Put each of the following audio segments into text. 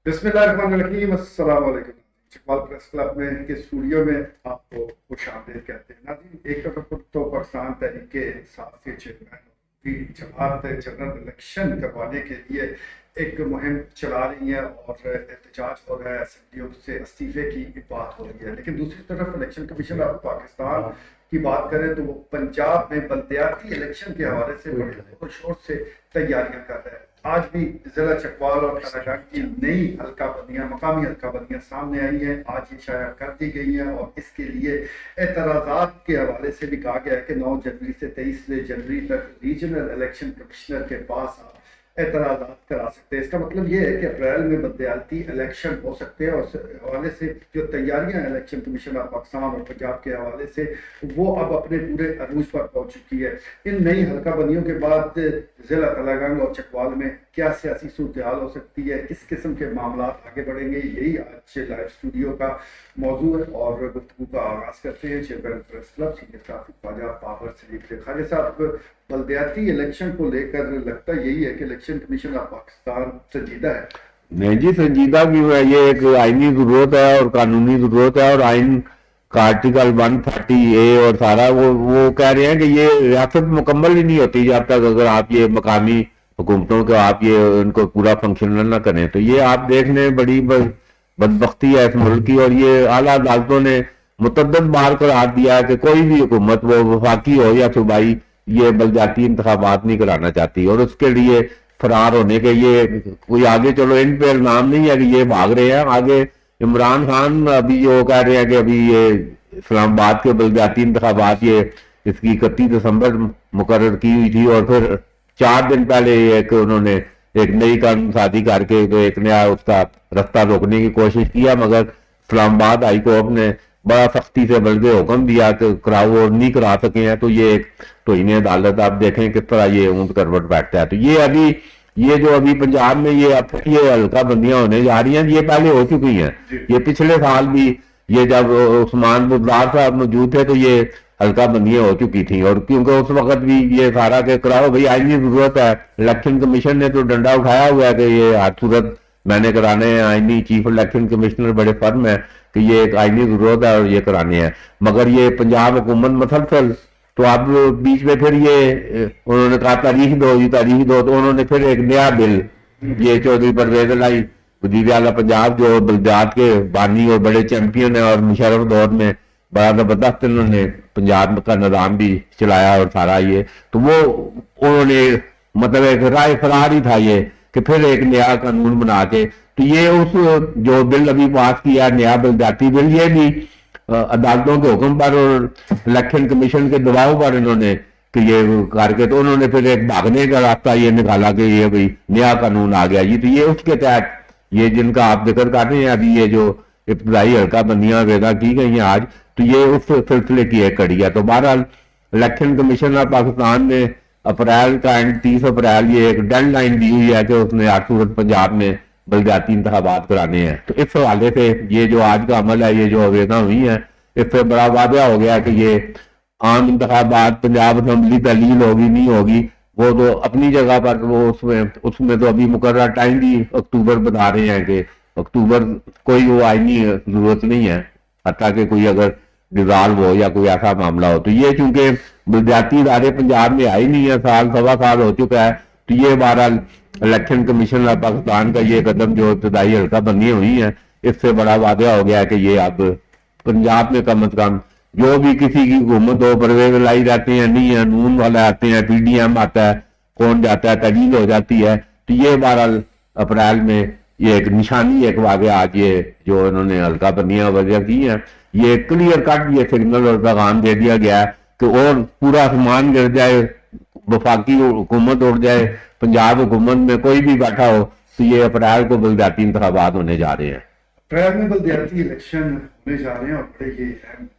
بسم اللہ الرحمن الرحیم، السلام علیکم۔ چکوال پریس کلب میں کے اسٹوڈیو میں آپ کو خوش آمدید کہتے ہیں۔ ناظرین، ایک طرف تو پاکستان تحریک انصاف کے چیئرمین جماعت جنرل الیکشن کروانے کے لیے ایک مہم چلا رہی ہیں اور احتجاج ہو رہا ہے، اسمبلیوں سے استعفے کی بات ہو رہی ہے، لیکن دوسری طرف الیکشن کمیشن آف پاکستان کی بات کریں تو وہ پنجاب میں بلدیاتی الیکشن کے حوالے سے بڑے زور و شور سے تیاریاں کر رہا ہے۔ آج بھی ضلع چکوال اور تراگنج کی نئی حلقہ بندیاں، مقامی حلقہ بندیاں سامنے آئی ہیں، آج یہ شائع کر دی گئی ہیں، اور اس کے لیے اعتراضات کے حوالے سے بھی کہا گیا ہے کہ 9 جنوری سے 23 جنوری تک ریجنل الیکشن کمشنر کے پاس آپ اعتراضات کرا سکتے ہیں۔ اس کا مطلب یہ ہے کہ اپریل میں بلدیاتی الیکشن ہو سکتے ہیں، اور اس حوالے سے جو تیاریاں ہیں الیکشن کمیشن آف پاکستان اور پنجاب کے حوالے سے وہ اب اپنے پورے عروج پر پہنچ چکی ہے۔ ان نئی حلقہ بندیوں کے بعد ضلع تلاگنگ اور چکوال میں کیا سیاسی صورتحال ہو سکتی ہے، کس قسم کے معاملات آگے بڑھیں گے، یہی آج لائیو اسٹوڈیو کا موضوع ہے، اور گفتگو کا آغاز کرتے ہیں چیئرمین پریس کلب سینئر کافی خواجہ بابر سلیم سے۔ خواجہ صاحب، بلدیاتی الیکشن کو لے کر لگتا یہی ہے کہ الیکشن کمیشن آف پاکستان سنجیدہ ہے؟ نہیں جی، سنجیدہ کیوں ہے؟ یہ ایک آئینی ضرورت ہے اور قانونی ضرورت ہے، اور آئین کا آرٹیکل 130A اور سارا وہ کہہ رہے ہیں کہ یہ ریاست مکمل ہی نہیں ہوتی جب تک اگر آپ یہ مقامی حکومتوں کو آپ یہ ان کو پورا فنکشنل نہ کریں۔ تو یہ آپ دیکھ لیں، بڑی بدبختی ہے اس ملک کی، اور یہ اعلیٰ عدالتوں نے متعدد بار قرار دیا ہے کہ کوئی بھی حکومت، وہ وفاقی ہو یا صوبائی، یہ بلدیاتی انتخابات نہیں کرانا چاہتی، اور اس کے لیے فرار ہونے کے یہ کوئی آگے، چلو ان پہ الزام نہیں ہے کہ یہ بھاگ رہے ہیں آگے۔ عمران خان ابھی جو کہہ رہے ہیں کہ ابھی یہ اسلام آباد کے بلدیاتی انتخابات یہ اس کی 31 دسمبر مقرر کی ہوئی تھی، اور پھر 4 دن پہلے ایک انہوں نے ایک نئی قانون سازی کر کے ایک نیا اس کا رستہ روکنے کی کوشش کیا، مگر اسلام آباد ہائی کورٹ نے بڑا سختی سے بلکہ حکم دیا کہ کراؤ، اور نہیں کرا سکے ہیں۔ تو یہ ایک توہین عدالت، آپ دیکھیں کس طرح یہ اونٹ کروٹ بیٹھتا ہے۔ تو یہ ابھی یہ جو ابھی پنجاب میں یہ حلقہ بندیاں ہونے جا رہی ہیں، یہ پہلے ہو چکی ہیں۔ یہ پچھلے سال بھی یہ جب عثمان بزدار صاحب موجود تھے تو یہ حلقہ بندیاں ہو چکی تھیں، اور کیونکہ اس وقت بھی یہ سارا کہ کراؤ بھائی، آئینی ضرورت ہے۔ الیکشن کمیشن نے تو ڈنڈا اٹھایا ہوا ہے کہ یہ ہر صورت میں نے کرانے ہیں، آئینی چیف الیکشن کمشنر بڑے فرم ہے کہ یہ ایک آئینی ضرورت ہے اور یہ کرانے ہیں، مگر یہ پنجاب حکومت مسلسل، تو اب بیچ میں پھر یہ انہوں نے کہا تاریخ دو جی، تاریخ دو، تو انہوں نے پھر ایک نیا بل، یہ چودھری پرویز الہی وزیر اعلیٰ پنجاب جو بلدیات کے بانی اور بڑے چیمپئن ہیں، اور مشرف دور میں بڑا زبردست انہوں نے پنجاب کا نظام بھی چلایا اور سارا یہ، تو وہ انہوں نے مطلب ایک رائے فرار ہی تھا یہ کہ پھر ایک نیا قانون بنا کے، تو یہ اس جو بل ابھی پاس کیا نیا بلدیاتی بل، یہ بھی عدالتوں کے حکم پر اور الیکشن کمیشن کے دباؤ پر انہوں نے کہ یہ کر کے، تو انہوں نے پھر ایک بھاگنے کا راستہ یہ نکالا کہ یہ بھائی نیا قانون آ گیا جی۔ تو یہ اس کے تحت یہ جن کا آپ ذکر کر رہے ہیں ابھی، یہ جو ابتدائی حلقہ بندیاں ویدا کی گئی ہیں آج، تو یہ اس سلسلے کی ایک کڑی ہے۔ تو بہرحال الیکشن کمیشن آف پاکستان نے اپریل کا اینڈ 30 اپریل یہ ایک ڈیڈ لائن دی ہوئی ہے کہ اس نے ہر صورت پنجاب میں بلدیاتی انتخابات کرانے ہیں۔ تو اس حوالے سے یہ جو آج کا عمل ہے، یہ جو آویزاں ہوئی ہیں، اس سے بڑا واضح ہو گیا کہ یہ عام انتخابات پنجاب اسمبلی تحلیل ہوگی نہیں ہوگی، وہ تو اپنی جگہ پر، وہ اس میں تو ابھی مقررہ ٹائم بھی اکتوبر بتا رہے ہیں کہ اکتوبر کوئی وہ آئینی ضرورت نہیں ہے، حتیٰ کہ کوئی اگر ڈیزالو ہو یا کوئی ایسا معاملہ ہو۔ تو یہ چونکہ بلدیاتی ادارے پنجاب میں آئی نہیں ہے، سال سوا سال ہو چکا ہے، تو یہ بہرحال الیکشن کمیشن آف پاکستان کا یہ قدم جو ابتدائی حلقہ بندیاں ہوئی ہیں، اس سے بڑا واضح ہو گیا ہے کہ یہ اب پنجاب میں کم از کم جو بھی کسی کی حکومت ہو، پرویز لائی جاتے ہیں، نہیں ہے، نون والے آتے ہیں، پی ڈی ایم آتا ہے، کون جاتا ہے، تحلیل ہو جاتی ہے۔ تو یہ بہرحال اپریل میں یہ ایک نشانی، ایک واقعہ آج یہ جو انہوں نے حلقہ بندیاں وجہ کی ہیں، یہ کلیئر کٹ یہ سگنل اور پیغام دے دیا گیا ہے کہ اور پورا آسمان گر جائے، وفاقی حکومت اڑ جائے، پنجاب حکومت میں کوئی بھی بیٹھا ہو، تو یہ اپریل کو بلدیاتی انتخابات ہونے جا رہے ہیں۔ اپریل میں بلدیاتی الیکشن ہونے جا رہے ہیں، اور بڑے یہ اہم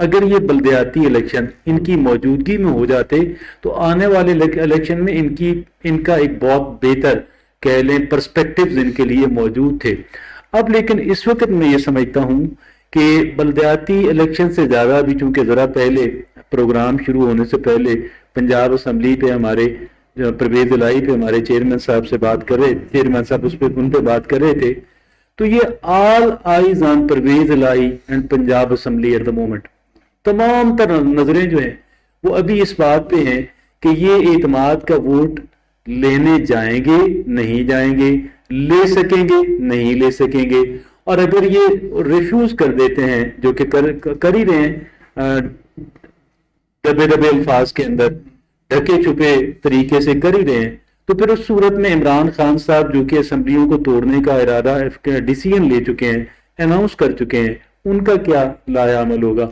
اگر یہ بلدیاتی الیکشن ان کی موجودگی میں ہو جاتے تو آنے والے الیکشن میں ان کا ایک بہت بہتر کہہ لیں پرسپیکٹیوز ان کے لیے موجود تھے. اب لیکن اس وقت میں یہ سمجھتا ہوں کہ بلدیاتی الیکشن سے زیادہ بھی، چونکہ ذرا پہلے پروگرام شروع ہونے سے پہلے پنجاب اسمبلی پہ ہمارے پرویز الہی پہ ہمارے چیئرمین صاحب سے بات کر رہے، چیئرمین صاحب ان پہ بات کر رہے تھے، تو یہ آل eyes on Parvez Elahi and Punjab assembly at the moment. تمام تر نظریں جو ہیں وہ ابھی اس بات پہ ہیں کہ یہ اعتماد کا ووٹ لینے جائیں گے نہیں جائیں گے، لے سکیں گے نہیں لے سکیں گے. اور اگر یہ ریفیوز کر دیتے ہیں، جو کہ کر ہی رہے ہیں دبے دبے الفاظ کے اندر، ڈھکے چھپے طریقے سے کر ہی رہے ہیں، تو پھر اس صورت میں عمران خان صاحب جو کہ اسمبلیوں کو توڑنے کا ارادہ ڈیسیژن لے چکے ہیں، اناؤنس کر چکے ہیں، ان کا کیا لایا عمل ہوگا؟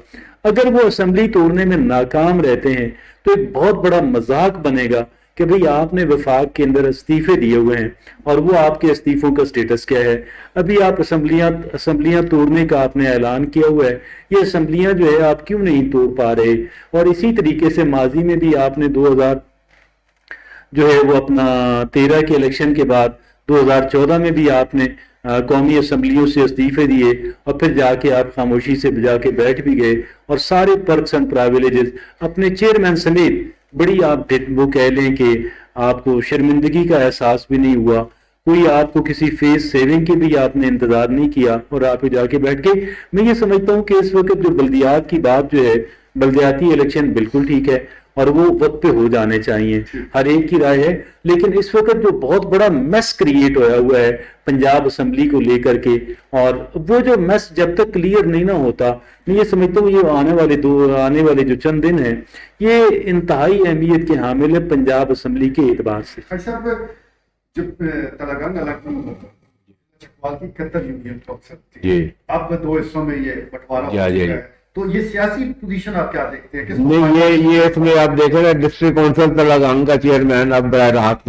اگر وہ اسمبلی توڑنے میں ناکام رہتے ہیں تو ایک بہت بڑا مذاق بنے گا کہ بھئی آپ نے وفاق کے اندر استعفے دیے ہوئے ہیں اور وہ آپ کے استعفوں کا سٹیٹس کیا ہے. ابھی آپ اسمبلیاں توڑنے کا آپ نے اعلان کیا ہوا ہے، یہ اسمبلیاں جو ہے آپ کیوں نہیں توڑ پا رہے؟ اور اسی طریقے سے ماضی میں بھی آپ نے 2000 جو ہے وہ اپنا 13 کے الیکشن کے بعد 2014 میں بھی آپ نے قومی اسمبلیوں سے استعفے دیے اور پھر جا کے آپ خاموشی سے جا کے بیٹھ بھی گئے اور سارے پرکس اینڈ پراویلیجز اپنے چیئرمین سمیت بڑی آپ وہ کہہ لیں کہ آپ کو شرمندگی کا احساس بھی نہیں ہوا، کوئی آپ کو کسی فیس سیونگ کی بھی آپ نے انتظار نہیں کیا اور آپ جا کے بیٹھ گئے. میں یہ سمجھتا ہوں کہ اس وقت جو بلدیات کی بات جو ہے، بلدیاتی الیکشن بالکل ٹھیک ہے اور وہ وقت پہ ہو جانے چاہیے، ہر ایک کی رائے ہے. لیکن اس وقت جو بہت بڑا میس کریٹ ہویا ہوا ہے پنجاب اسمبلی کو لے کر کے، اور وہ جو میس جب تک کلیئر نہیں نہ ہوتا، میں یہ سمجھتا ہوں یہ آنے والے جو چند دن ہیں یہ انتہائی اہمیت کے حامل ہے پنجاب اسمبلی کے اعتبار سے. صاحب جب تلنگانہ چکوال کی 71 یونین تو اکثر تھی، اب 2 حصوں میں یہ بٹوارا ہو چکا ہے، تو یہ سیاسی پوزیشن آپ کیا دیکھتے ہیں؟ نہیں، یہ اس میں آپ دیکھیں نا، ڈسٹرکٹ کونسل تلنگانہ کا چیئرمین اب براہ راست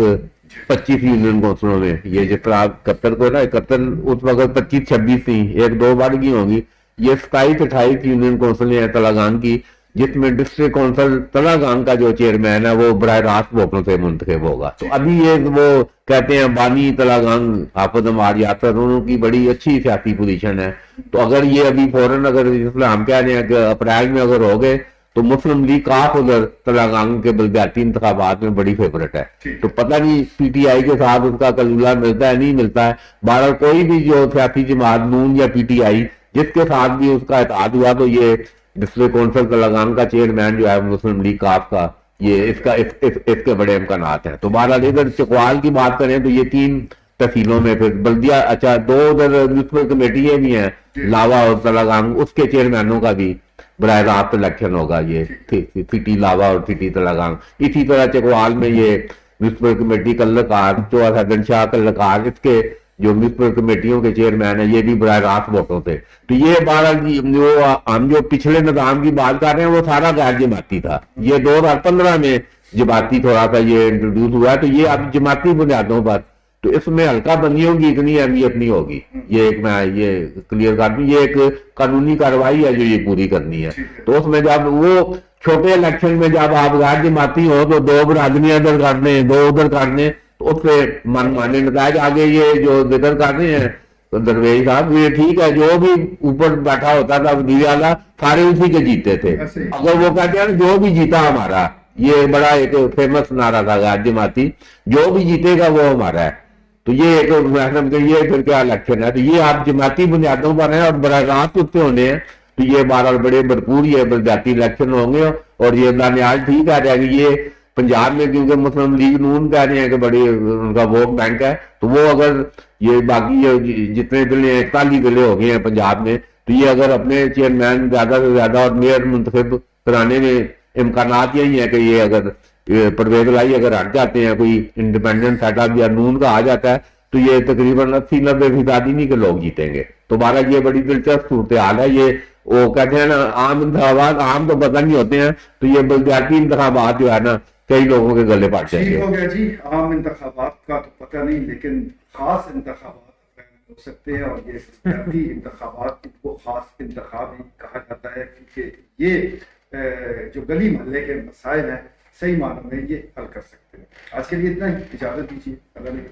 25 یونین کونسلوں میں، یہ جس طرح 71 کو نا 71 اس وقت 25-26 تھی، 1-2 بڑھ گئی ہوں گی، یہ 27-28 یونین کونسلیں ہیں تلنگانہ کی، جس میں ڈسٹرکٹ کونسل تلنگانہ کا جو چیئرمین ہے وہ براہ راست ووٹوں سے منتخب ہوگا. تو ابھی یہ وہ کہتے ہیں بانی تلنگانہ حافظ عمار یاسر، انہوں کی بڑی اچھی سیاسی پوزیشن ہے. تو اگر یہ ابھی فوراً اگر ہم کہہ رہے ہیں کہ اپریل میں اگر ہو گئے تو مسلم لیگ کاف ادھر تلنگانہ کے بلدیاتی انتخابات میں بڑی فیورٹ ہے. تو پتہ نہیں پی ٹی آئی کے ساتھ اس کا کلولہ ملتا ہے نہیں ملتا ہے. بہرحال کوئی بھی جو سیاسی جماعت نون یا پی ٹی آئی جس کے ساتھ بھی اس کا اتحاد ہوا تو یہ ڈسٹرکٹ کونسل تلنگانہ کا چیئرمین جو ہے مسلم لیگ کاف کا، یہ اس کے بڑے امکانات ہیں. تو بہرحال ادھر چکوال کی بات کریں تو یہ 3 تحصیلوں میں پھر بلدیہ، اچھا 2 ادھر میونسپل کمیٹیاں بھی ہیں لاوا اور تلنگانہ، اس کے چیئرمینوں کا بھی براہ راست الیکشن ہوگا، یہ سٹی لاوا اور سٹی تلنگانہ. اسی طرح چکوال میں یہ میونسپل کمیٹی کلکار، چوہا سدن شاہ کلکار، اس کے جو میونسپل کمیٹیوں کے چیئرمین ہیں یہ بھی براہ راست ووٹوں تھے. تو یہ بہرحال ہم جو پچھلے نظام کی بات کر رہے ہیں وہ سارا غیر جماعتی تھا. یہ 2015 میں جماعتی تھوڑا سا یہ انٹروڈیوس ہوا، تو یہ اب جماعتی بنیادوں پر، تو اس میں ہلکا بندیوں کی اتنی اہمیت نہیں ہوگی. یہ ایک میں یہ کلیئر کر دوں، یہ ایک قانونی کارروائی ہے جو یہ پوری کرنی ہے. تو اس میں جب وہ چھوٹے الیکشن میں جب آپ غیر جماعتی ہو تو 2 برادریاں ادھر کر لیں 2 ادھر کر لیں، تو اس سے من مانے نتائج آگے یہ جو ذکر کر رہے ہیں درویش صاحب، یہ ٹھیک ہے، جو بھی اوپر بیٹھا ہوتا تھا وزیر اعلیٰ سارے اسی کے جیتے تھے. اگر وہ کہتے ہیں جو بھی جیتا ہمارا، یہ بڑا ایک فیمس نعرہ تھا غیر جماعتی، جو بھی جیتے گا وہ ہمارا ہے. تو یہ ایک یہ پھر کیا الیکشن ہے؟ تو یہ آپ جماعتی بنیادوں پر ہیں اور براہ راست اس سے ہونے ہیں. تو یہ بہرحال بڑے بھرپور یہ بلدیاتی الیکشن ہوں گے. اور یہ دانیال ٹھیک کہہ رہے ہیں کہ یہ پنجاب میں کیونکہ مسلم لیگ نون کہہ رہے ہیں کہ بڑی ان کا ووٹ بینک ہے، تو وہ اگر یہ باقی جتنے ضلع 41 ضلع ہو گئے ہیں پنجاب میں، تو یہ اگر اپنے چیئرمین زیادہ سے زیادہ اور میئر منتخب کرانے میں امکانات یہی ہیں کہ یہ اگر پرویز الہی اگر ہٹ جاتے ہیں، کوئی انڈیپینڈنٹ سیٹ اپ یا نون کا آ جاتا ہے، تو یہ تقریباً 80-90% نہیں کہ لوگ جیتیں گے. تو بہرحال یہ بڑی دلچسپ صورتحال ہے. یہ وہ کہتے ہیں نا عام انتخابات عام تو پتہ نہیں ہوتے ہیں، تو یہ بلدیاتی انتخابات جو ہے نا کئی لوگوں کے گلے پڑ جائیں گے. ہو گیا جی، عام انتخابات کا تو پتہ نہیں، لیکن خاص انتخابات ہو سکتے ہیں، اور یہ صدارتی انتخابات کو خاص انتخاب ہی کہا جاتا ہے، کیونکہ یہ جو گلی محلے کے مسائل ہیں صحیح معنوں میں یہ حل کر سکتے ہیں۔ آج کے لیے اتنا ہی، اجازت دیجیے، اللہ نے